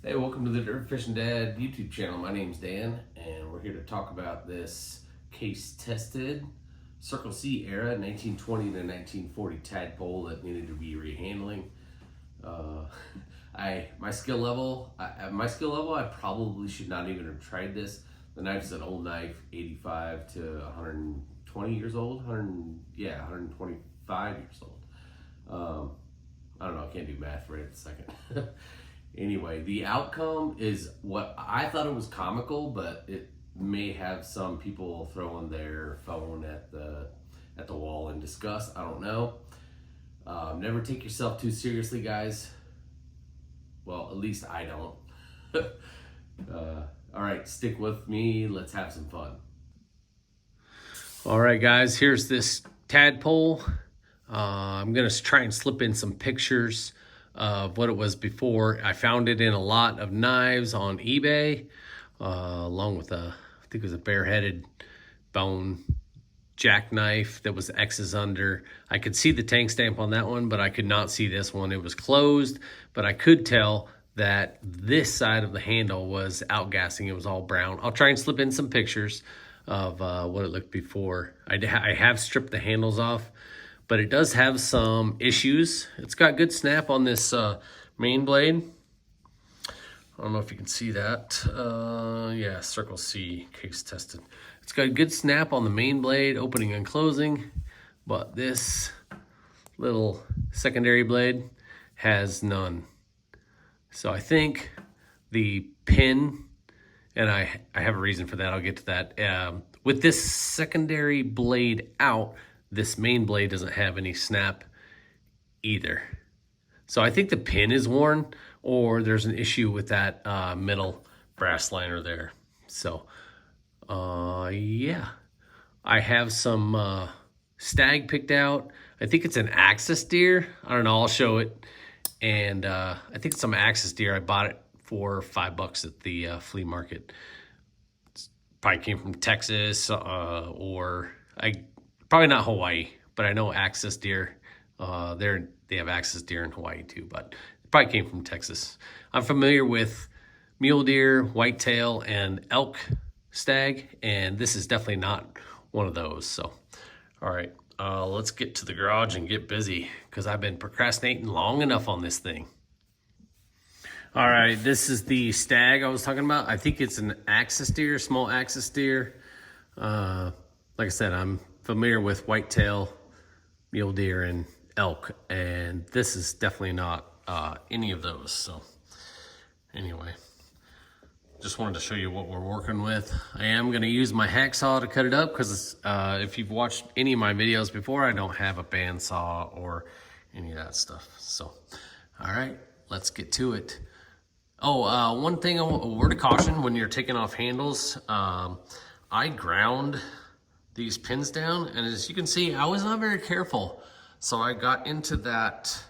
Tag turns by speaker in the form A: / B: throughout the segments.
A: Hey, welcome to the Dirt Fishing Dad YouTube channel. My name's Dan, and we're here to talk about this case-tested Circle C era 1920 to 1940 tadpole that needed to be rehandling. My skill level, I probably should not even have tried this. The knife's an old knife, 85 to 120 years old, 125 years old. I don't know, I can't do math right at the second. Anyway, the outcome is what I thought it was comical, but it may have some people throwing their phone at the wall in disgust. I don't know. Never take yourself too seriously, guys. Well, at least I don't. All right, stick with me. Let's have some fun. All right, guys, here's this tadpole. I'm gonna try and slip in some pictures of what it was before. I found it in a lot of knives on eBay, along with I think it was a bareheaded bone jackknife that was X's under. I could see the tank stamp on that one, but I could not see this one. It was closed, but I could tell that this side of the handle was outgassing. It was all brown. I'll try and slip in some pictures of what it looked before. I have stripped the handles off, but it does have some issues. It's got good snap on this main blade. I don't know if you can see that. Yeah, Circle C, case tested. It's got good snap on the main blade, opening and closing, but this little secondary blade has none. So I think the pin, and I have a reason for that, I'll get to that. With this secondary blade out, this main blade doesn't have any snap either. So I think the pin is worn, or there's an issue with that middle brass liner there. So yeah, I have some stag picked out. I think it's an axis deer. I don't know, I'll show it. And I think it's some axis deer. I bought it for $5 at the flea market. It's probably came from Texas, or probably not Hawaii, but I know axis deer. They have axis deer in Hawaii too, but it probably came from Texas. I'm familiar with mule deer, whitetail, and elk stag, and this is definitely not one of those. So, all right, let's get to the garage and get busy, because I've been procrastinating long enough on this thing. All right, this is the stag I was talking about. I think it's an axis deer, small axis deer. Like I said, I'm familiar with whitetail, mule deer, and elk, and this is definitely not any of those. So anyway, just wanted to show you what we're working with. I am going to use my hacksaw to cut it up, because if you've watched any of my videos before, I don't have a bandsaw or any of that stuff. So all right, let's get to it. Oh, one thing, a word of caution when you're taking off handles. I ground these pins down, and as you can see, I was not very careful, so I got into that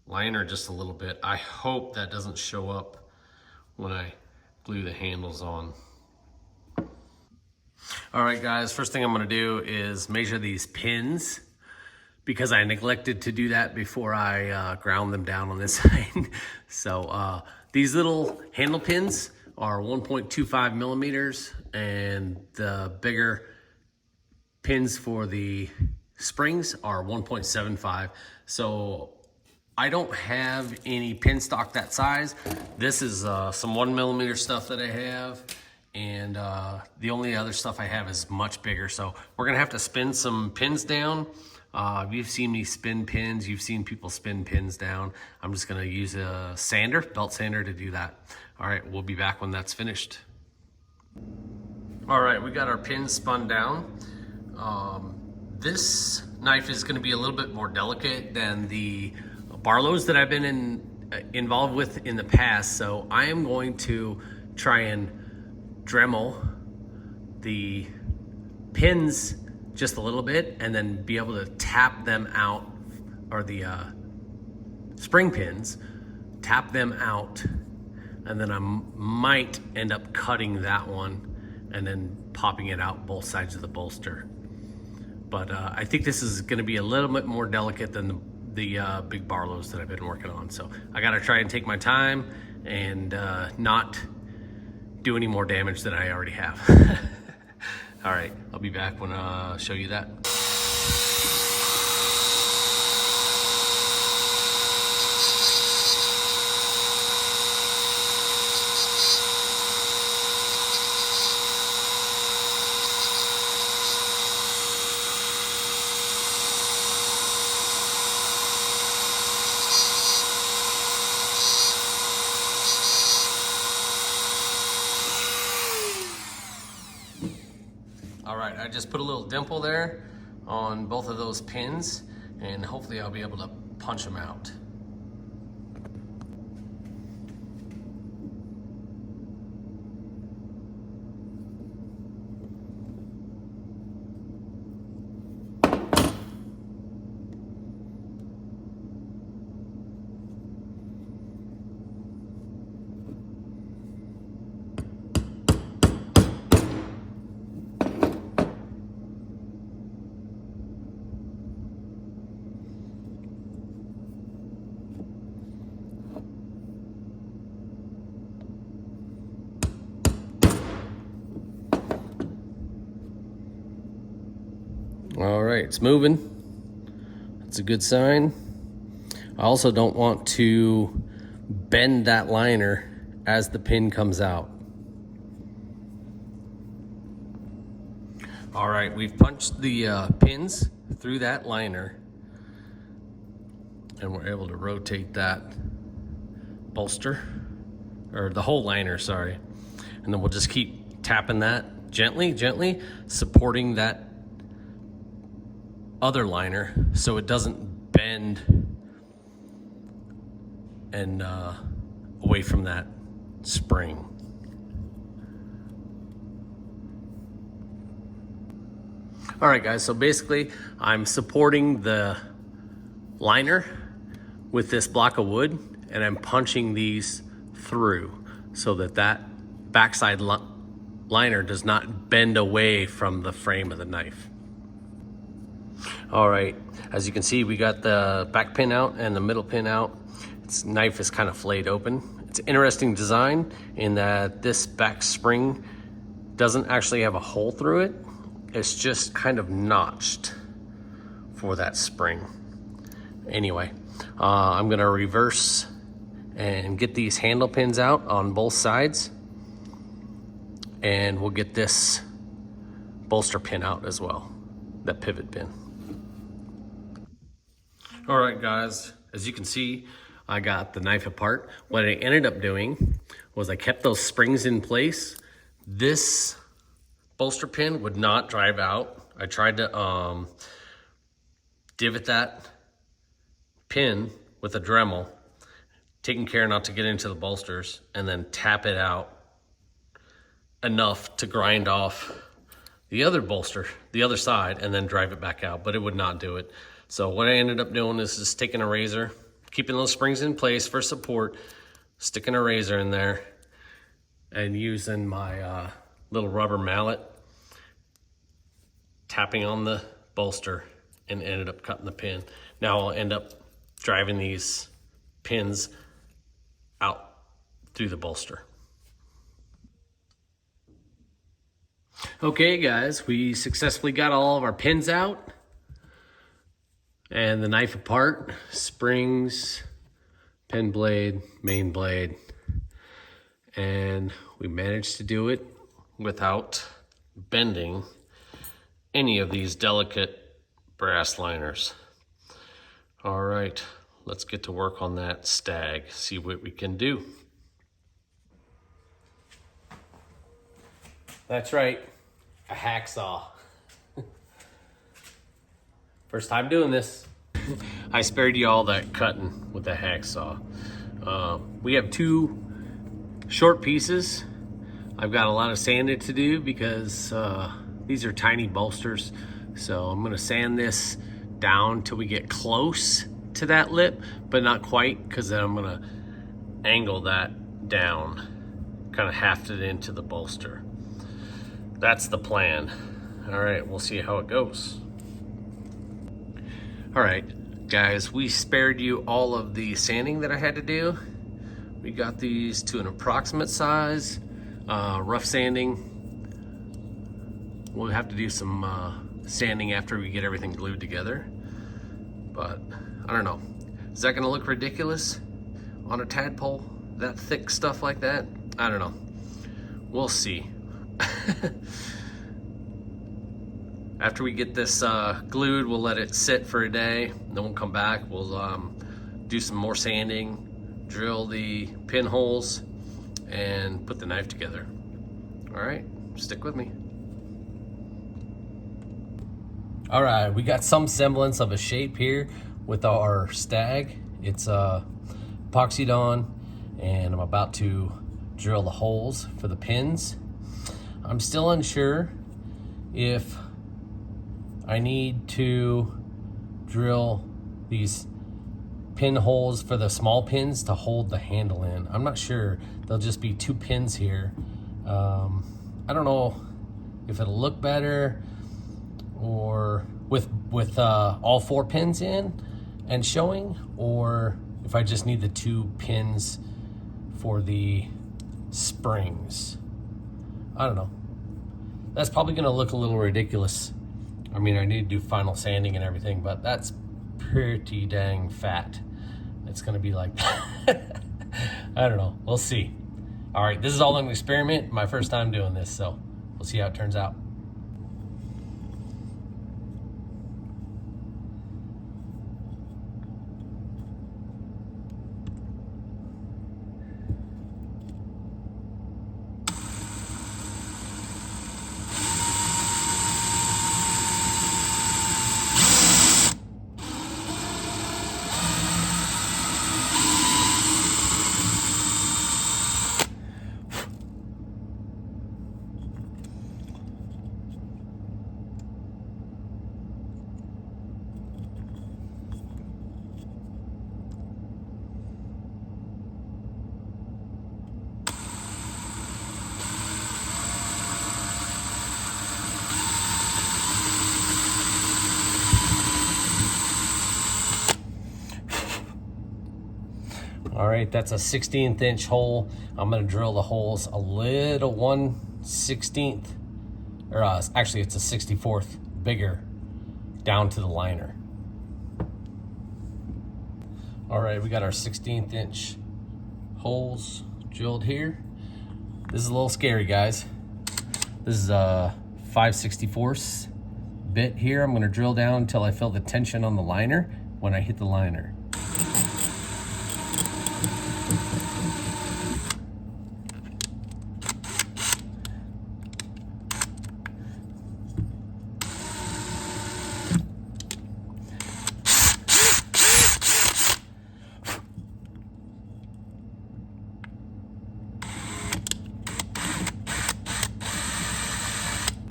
A: liner just a little bit. I hope that doesn't show up when I glue the handles on. All right, guys, first thing I'm gonna do is measure these pins, because I neglected to do that before I ground them down on this side. So these little handle pins are 1.25 millimeters, and the bigger pins for the springs are 1.75. So I don't have any pin stock that size. This is some 1 millimeter stuff that I have, and the only other stuff I have is much bigger. So we're gonna have to spin some pins down. You've seen me spin pins, you've seen people spin pins down. I'm just gonna use a sander, belt sander, to do that. All right, we'll be back when that's finished. All right, we got our pins spun down. This knife is going to be a little bit more delicate than the Barlows that I've been involved with in the past, so I am going to try and Dremel the pins just a little bit, and then be able to tap them out, or the spring pins, tap them out, and then I might end up cutting that one and then popping it out both sides of the bolster. But I think this is gonna be a little bit more delicate than the big Barlows that I've been working on. So I gotta try and take my time and not do any more damage than I already have. All right, I'll be back when I show you that. All right, I just put a little dimple there on both of those pins, and hopefully I'll be able to punch them out. All right, it's moving. That's a good sign. I also don't want to bend that liner as the pin comes out. All right, we've punched the pins through that liner, and we're able to rotate that bolster, or the whole liner, sorry. And then we'll just keep tapping that gently, supporting that other liner so it doesn't bend and away from that spring. All right, guys, so basically I'm supporting the liner with this block of wood, and I'm punching these through so that that backside liner does not bend away from the frame of the knife. All right, as you can see, we got the back pin out and the middle pin out. Its knife is kind of flayed open. It's an interesting design in that this back spring doesn't actually have a hole through it. It's just kind of notched for that spring. Anyway, I'm gonna reverse and get these handle pins out on both sides, and we'll get this bolster pin out as well, that pivot pin. All right, guys, as you can see, I got the knife apart. What I ended up doing was I kept those springs in place. This bolster pin would not drive out. I tried to divot that pin with a Dremel, taking care not to get into the bolsters, and then tap it out enough to grind off the other bolster, the other side, and then drive it back out, but it would not do it. So what I ended up doing is just taking a razor, keeping those springs in place for support, sticking a razor in there, and using my little rubber mallet, tapping on the bolster, and ended up cutting the pin. Now I'll end up driving these pins out through the bolster. Okay, guys, we successfully got all of our pins out and the knife apart. Springs, pin blade, main blade, and we managed to do it without bending any of these delicate brass liners. All right, let's get to work on that stag, see what we can do. That's right, a hacksaw. First time doing this. I spared you all that cutting with the hacksaw. We have two short pieces. I've got a lot of sanding to do because these are tiny bolsters. So I'm gonna sand this down till we get close to that lip, but not quite, because then I'm gonna angle that down, kind of haft it into the bolster. That's the plan. All right, we'll see how it goes. All right, guys, we spared you all of the sanding that I had to do. We got these to an approximate size. Rough sanding. We'll have to do some sanding after we get everything glued together. But I don't know. Is that gonna look ridiculous on a tadpole? That thick stuff like that? I don't know. We'll see. After we get this glued, we'll let it sit for a day. Then we'll come back. We'll do some more sanding, drill the pinholes, and put the knife together. All right, stick with me. All right, we got some semblance of a shape here with our stag. It's epoxied on, and I'm about to drill the holes for the pins. I'm still unsure if I need to drill these pinholes for the small pins to hold the handle in. I'm not sure. There'll just be 2 pins here. I don't know if it'll look better or with all 4 pins in and showing, or if I just need the 2 pins for the springs. I don't know. That's probably gonna look a little ridiculous. I mean, I need to do final sanding and everything, but that's pretty dang fat. It's gonna be like, I don't know, we'll see. All right, this is all an experiment, my first time doing this, so we'll see how it turns out. All right, that's a 16th inch hole. I'm gonna drill the holes a little 1/16, or actually it's a 64th bigger down to the liner. All right, we got our 16th inch holes drilled here. This is a little scary, guys. This is a 5/64 bit here. I'm gonna drill down until I feel the tension on the liner when I hit the liner.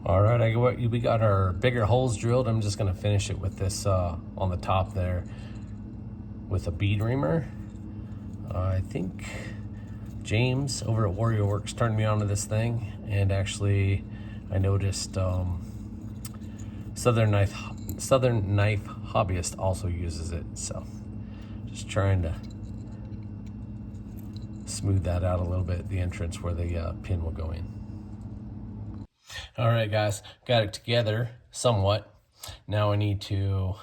A: All right, we got our bigger holes drilled. I'm just gonna finish it with this on the top there with a bead reamer. I think James over at Warrior Works turned me onto this thing, and actually I noticed Southern Knife Hobbyist also uses it. So just trying to smooth that out a little bit, the entrance where the pin will go in. All right, guys, got it together somewhat. Now I need to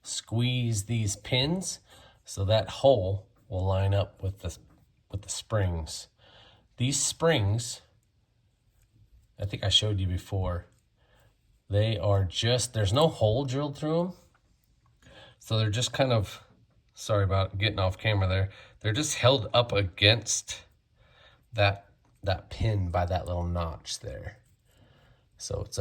A: squeeze these pins so that hole will line up with the springs. These springs, I think I showed you before, they are just, there's no hole drilled through them. So they're just kind of, sorry about getting off camera there, they're just held up against that pin by that little notch there. So it's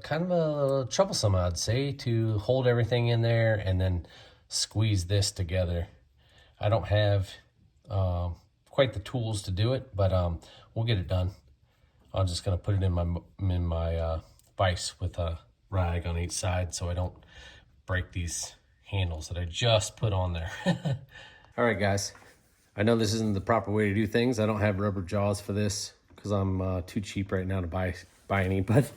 A: kind of a troublesome, I'd say, to hold everything in there and then squeeze this together. I don't have quite the tools to do it, but we'll get it done. I'm just gonna put it in my vise with a rag on each side so I don't break these handles that I just put on there. All right, guys. I know this isn't the proper way to do things. I don't have rubber jaws for this because I'm too cheap right now to buy any, but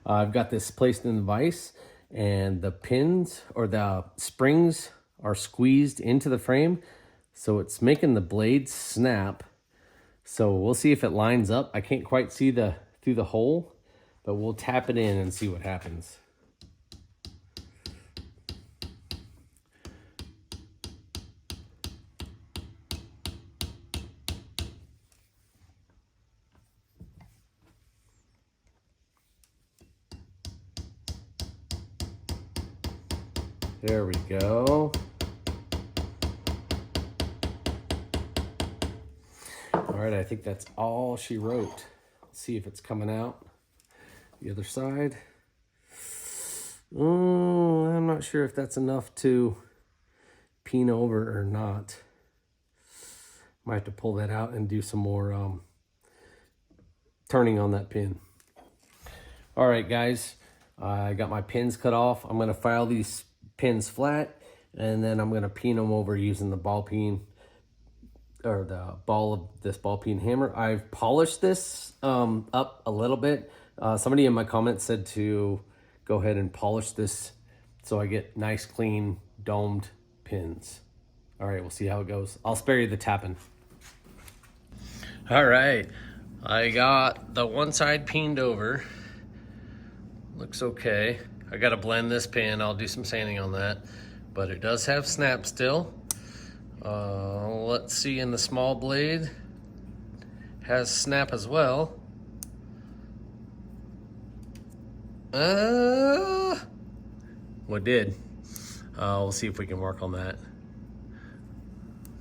A: I've got this placed in the vise, and the pins or the springs are squeezed into the frame So it's making the blades snap. So we'll see if it lines up. I can't quite see through the hole, but we'll tap it in and see what happens. There we go. All right, I think that's all she wrote. Let's see if it's coming out. The other side. Oh, I'm not sure if that's enough to peen over or not. Might have to pull that out and do some more turning on that pin. All right, guys, I got my pins cut off. I'm gonna file these pins flat, and then I'm gonna peen them over using the ball peen, or the ball of this ball peen hammer. I've polished this up a little bit. Somebody in my comments said to go ahead and polish this so I get nice, clean, domed pins. All right, we'll see how it goes. I'll spare you the tapping. All right, I got the one side peened over. Looks okay. I gotta blend this pin. I'll do some sanding on that, but it does have snap still. Let's see, in the small blade has snap as well. What did? We'll see if we can work on that.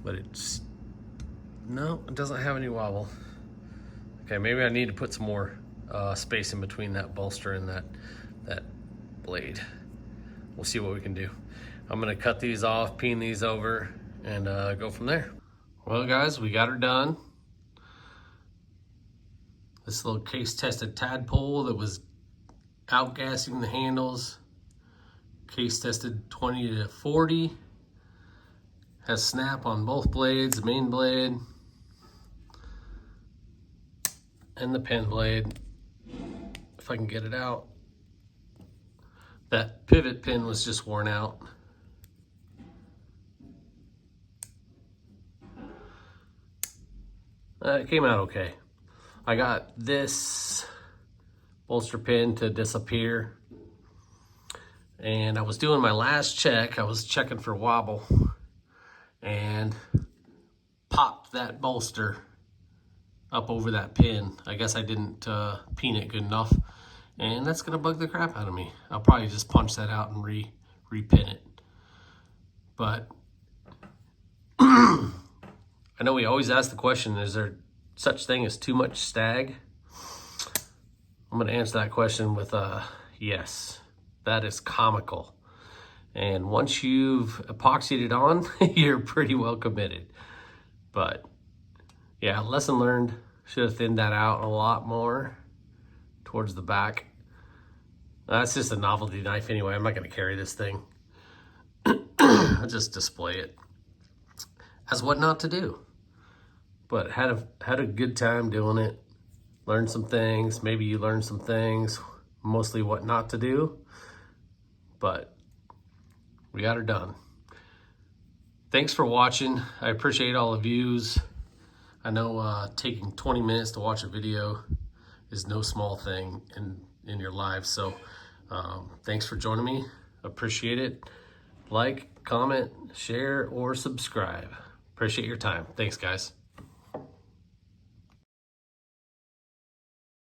A: But it's, no, it doesn't have any wobble. Okay, maybe I need to put some more space in between that bolster and that blade. We'll see what we can do. I'm gonna cut these off, peen these over, and go from there. Well, guys, we got her done. This little case-tested Tadpole that was outgassing the handles, case-tested 20 to 40, has snap on both blades, the main blade and the pen blade. If I can get it out. That pivot pin was just worn out. It came out okay. I got this bolster pin to disappear, and I was doing my last check. I was checking for wobble and popped that bolster up over that pin. I guess I didn't peen it good enough, and that's gonna bug the crap out of me. I'll probably just punch that out and re-pin it. But I know we always ask the question, is there such thing as too much stag? I'm gonna answer that question with yes. That is comical. And once you've epoxied it on, you're pretty well committed. But yeah, lesson learned. Should have thinned that out a lot more towards the back. That's just a novelty knife anyway. I'm not gonna carry this thing. I'll just display it as what not to do. But had a good time doing it. Learned some things. Maybe you learned some things. Mostly what not to do. But we got her done. Thanks for watching. I appreciate all the views. I know taking 20 minutes to watch a video is no small thing in your life. So thanks for joining me. Appreciate it. Like, comment, share, or subscribe. Appreciate your time. Thanks, guys.